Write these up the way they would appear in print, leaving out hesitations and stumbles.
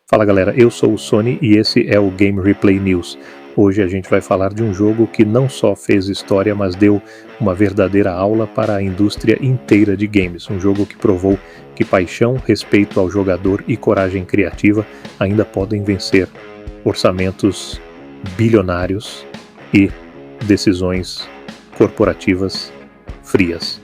Fala galera, eu sou o Sony e esse é o Game Replay News. Hoje a gente vai falar de um jogo que não só fez história, mas deu uma verdadeira aula para a indústria inteira de games. Um jogo que provou que paixão, respeito ao jogador e coragem criativa ainda podem vencer orçamentos bilionários e decisões corporativas frias.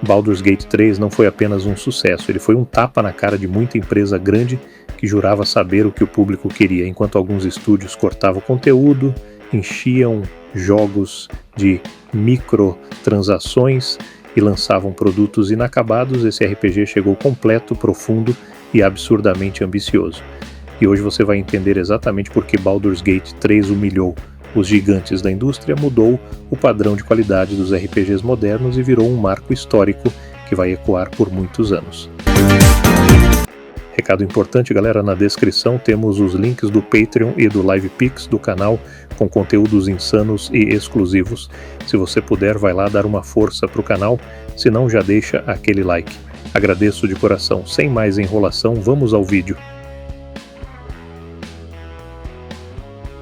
Baldur's Gate 3 não foi apenas um sucesso, ele foi um tapa na cara de muita empresa grande que jurava saber o que o público queria, enquanto alguns estúdios cortavam conteúdo, enchiam jogos de microtransações e lançavam produtos inacabados. Esse RPG chegou completo, profundo e absurdamente ambicioso. E hoje você vai entender exatamente por que Baldur's Gate 3 humilhou os gigantes da indústria, mudou o padrão de qualidade dos RPGs modernos e virou um marco histórico que vai ecoar por muitos anos. Recado importante, galera, na descrição temos os links do Patreon e do LivePix do canal com conteúdos insanos e exclusivos. Se você puder, vai lá dar uma força pro canal, se não já deixa aquele like. Agradeço de coração. Sem mais enrolação, vamos ao vídeo.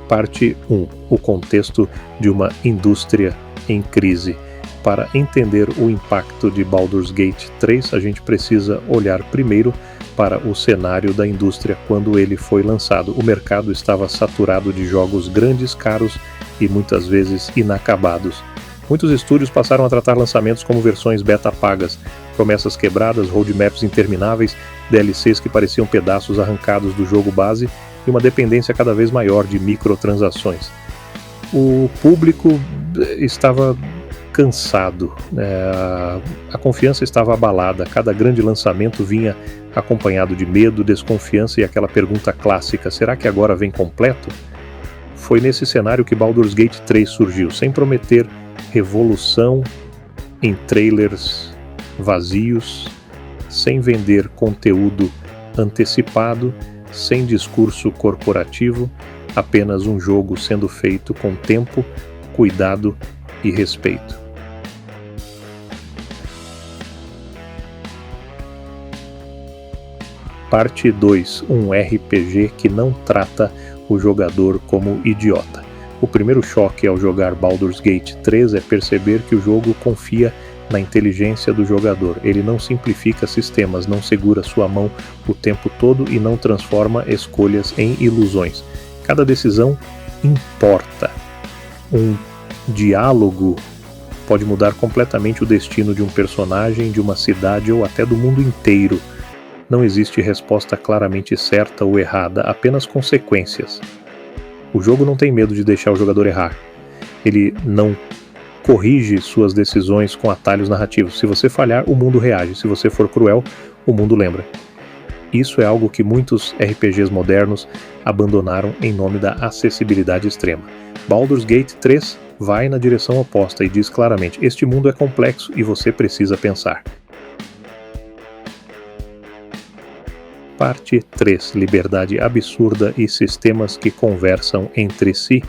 Parte 1. O contexto de uma indústria em crise. Para entender o impacto de Baldur's Gate 3, a gente precisa olhar primeiro para o cenário da indústria quando ele foi lançado. O mercado estava saturado de jogos grandes, caros e muitas vezes inacabados. Muitos estúdios passaram a tratar lançamentos como versões beta pagas, promessas quebradas, roadmaps intermináveis, DLCs que pareciam pedaços arrancados do jogo base e uma dependência cada vez maior de microtransações. O público estava cansado, a confiança estava abalada, cada grande lançamento vinha acompanhado de medo, desconfiança e aquela pergunta clássica: será que agora vem completo? Foi nesse cenário que Baldur's Gate 3 surgiu, sem prometer revolução, em trailers vazios, sem vender conteúdo antecipado, sem discurso corporativo, apenas um jogo sendo feito com tempo, cuidado e respeito. Parte 2. Um RPG que não trata o jogador como idiota. O primeiro choque ao jogar Baldur's Gate 3 é perceber que o jogo confia na inteligência do jogador. Ele não simplifica sistemas, não segura sua mão o tempo todo e não transforma escolhas em ilusões. Cada decisão importa. Um diálogo pode mudar completamente o destino de um personagem, de uma cidade ou até do mundo inteiro. Não existe resposta claramente certa ou errada, apenas consequências. O jogo não tem medo de deixar o jogador errar. Ele não corrige suas decisões com atalhos narrativos. Se você falhar, o mundo reage. Se você for cruel, o mundo lembra. Isso é algo que muitos RPGs modernos abandonaram em nome da acessibilidade extrema. Baldur's Gate 3 vai na direção oposta e diz claramente: este mundo é complexo e você precisa pensar. Parte 3. Liberdade absurda e sistemas que conversam entre si.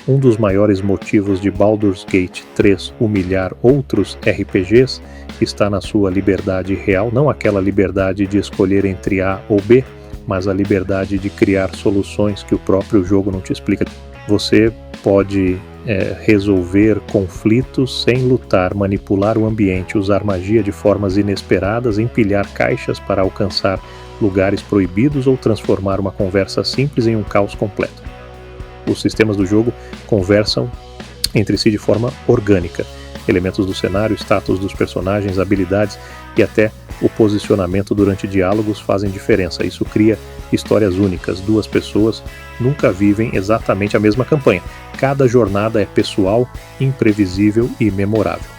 Um dos maiores motivos de Baldur's Gate 3 humilhar outros RPGs está na sua liberdade real, não aquela liberdade de escolher entre A ou B, mas a liberdade de criar soluções que o próprio jogo não te explica. Você pode resolver conflitos sem lutar, manipular o ambiente, usar magia de formas inesperadas, empilhar caixas para alcançar lugares proibidos ou transformar uma conversa simples em um caos completo. Os sistemas do jogo conversam entre si de forma orgânica. Elementos do cenário, status dos personagens, habilidades e até o posicionamento durante diálogos fazem diferença. Isso cria histórias únicas. Duas pessoas nunca vivem exatamente a mesma campanha. Cada jornada é pessoal, imprevisível e memorável.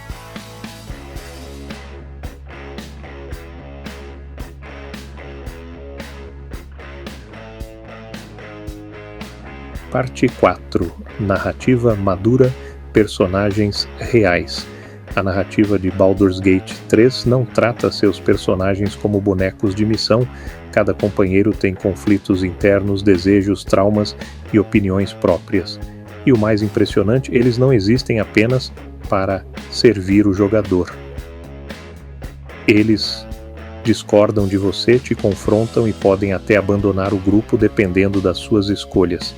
Parte 4. Narrativa madura, personagens reais. A narrativa de Baldur's Gate 3 não trata seus personagens como bonecos de missão. Cada companheiro tem conflitos internos, desejos, traumas e opiniões próprias. E o mais impressionante, eles não existem apenas para servir o jogador. Eles discordam de você, te confrontam e podem até abandonar o grupo dependendo das suas escolhas.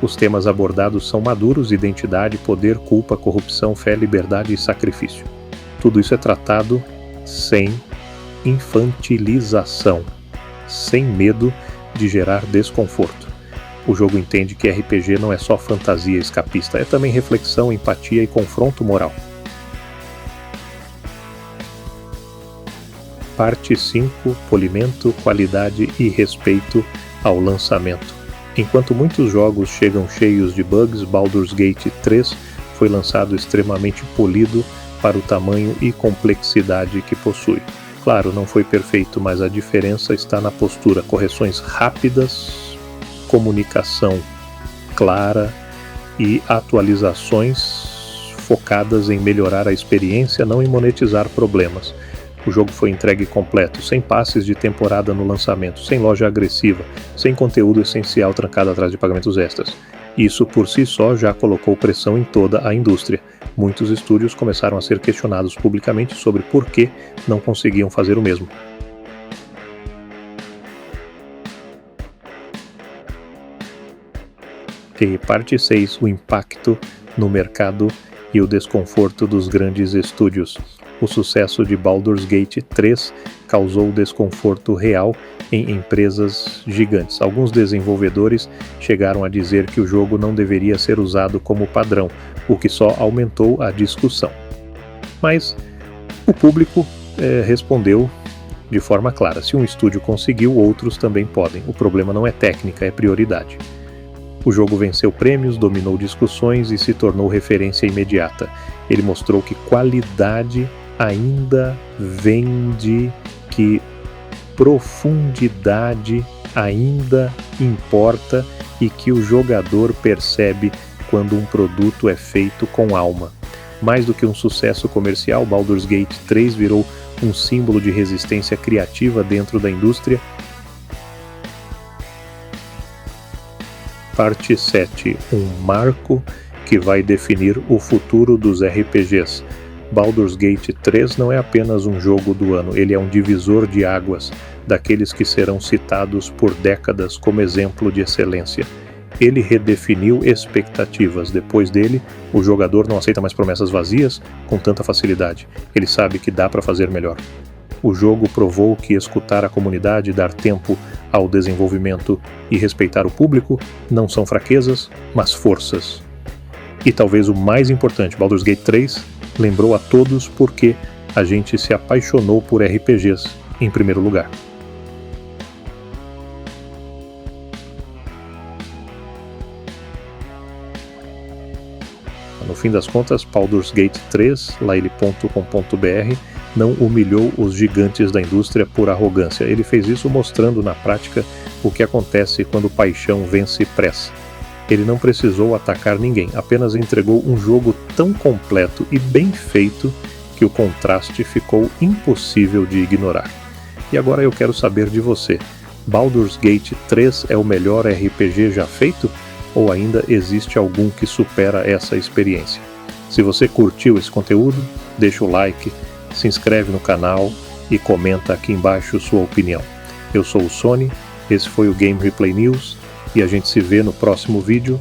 Os temas abordados são maduros: identidade, poder, culpa, corrupção, fé, liberdade e sacrifício. Tudo isso é tratado sem infantilização, sem medo de gerar desconforto. O jogo entende que RPG não é só fantasia escapista, é também reflexão, empatia e confronto moral. Parte 5. Polimento, qualidade e respeito ao lançamento. Enquanto muitos jogos chegam cheios de bugs, Baldur's Gate 3 foi lançado extremamente polido para o tamanho e complexidade que possui. Claro, não foi perfeito, mas a diferença está na postura: correções rápidas, comunicação clara e atualizações focadas em melhorar a experiência, não em monetizar problemas. O jogo foi entregue completo, sem passes de temporada no lançamento, sem loja agressiva, sem conteúdo essencial trancado atrás de pagamentos extras. Isso por si só já colocou pressão em toda a indústria. Muitos estúdios começaram a ser questionados publicamente sobre por que não conseguiam fazer o mesmo. E parte 6. O impacto no mercado e o desconforto dos grandes estúdios. O sucesso de Baldur's Gate 3 causou desconforto real em empresas gigantes. Alguns desenvolvedores chegaram a dizer que o jogo não deveria ser usado como padrão, o que só aumentou a discussão. Mas o público respondeu de forma clara: se um estúdio conseguiu, outros também podem. O problema não é técnica, é prioridade. O jogo venceu prêmios, dominou discussões e se tornou referência imediata. Ele mostrou que qualidade ainda vende, que profundidade ainda importa e que o jogador percebe quando um produto é feito com alma. Mais do que um sucesso comercial, Baldur's Gate 3 virou um símbolo de resistência criativa dentro da indústria. Parte 7. Um marco que vai definir o futuro dos RPGs. Baldur's Gate 3 não é apenas um jogo do ano, ele é um divisor de águas, daqueles que serão citados por décadas como exemplo de excelência. Ele redefiniu expectativas. Depois dele, o jogador não aceita mais promessas vazias com tanta facilidade. Ele sabe que dá para fazer melhor. O jogo provou que escutar a comunidade, dar tempo ao desenvolvimento e respeitar o público não são fraquezas, mas forças. E talvez o mais importante, Baldur's Gate 3 lembrou a todos por que a gente se apaixonou por RPGs em primeiro lugar. No fim das contas, Baldur's Gate 3, laile.com.br, não humilhou os gigantes da indústria por arrogância. Ele fez isso mostrando na prática o que acontece quando paixão vence pressa. Ele não precisou atacar ninguém, apenas entregou um jogo tão completo e bem feito que o contraste ficou impossível de ignorar. E agora eu quero saber de você: Baldur's Gate 3 é o melhor RPG já feito? Ou ainda existe algum que supera essa experiência? Se você curtiu esse conteúdo, deixa o like, se inscreve no canal e comenta aqui embaixo sua opinião. Eu sou o Sony, esse foi o Game Replay News e a gente se vê no próximo vídeo.